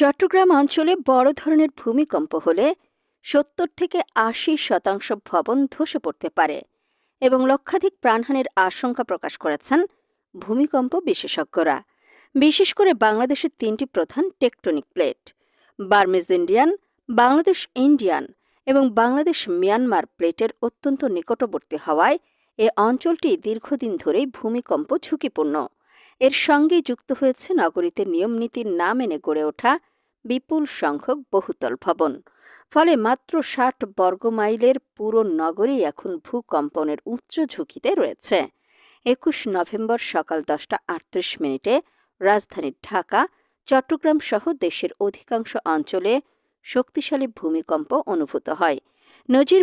চট্টগ্রাম অঞ্চলে বড় ধরনের ভূমিকম্প হলে ৭০ থেকে ৮০% ভবন ধসে পড়তে পারে এবং লক্ষাধিক প্রাণহানির আশঙ্কা প্রকাশ করেছেন ভূমিকম্প বিশেষজ্ঞরা। বিশেষ করে বাংলাদেশের ৩টি প্রধান tectonic plate Burmese Indian, Bangladesh Indian এবং বাংলাদেশ মিয়ানমার প্লেটের অত্যন্ত নিকটবর্তী হওয়ায় এ অঞ্চলটি দীর্ঘদিন ধরেই ভূমিকম্প ঝুঁকিপূর্ণ। এর সঙ্গে যুক্ত হয়েছে নগরীতে নিয়মনীতির না মেনে গড়ে ওঠা বিপুল সংখ্যক বহুতল ভবন। ফলে মাত্র ৬০ বর্গমাইলের পুরো নগরী এখন ভূকম্পনের উচ্চ ঝুঁকিতে রয়েছে। ২১ নভেম্বর সকাল ১০টা ৩৮ রাজধানী ঢাকা, চট্টগ্রাম সহ দেশের অধিকাংশ অঞ্চলে শক্তিশালী ভূমিকম্প অনুভূত হয়। নজির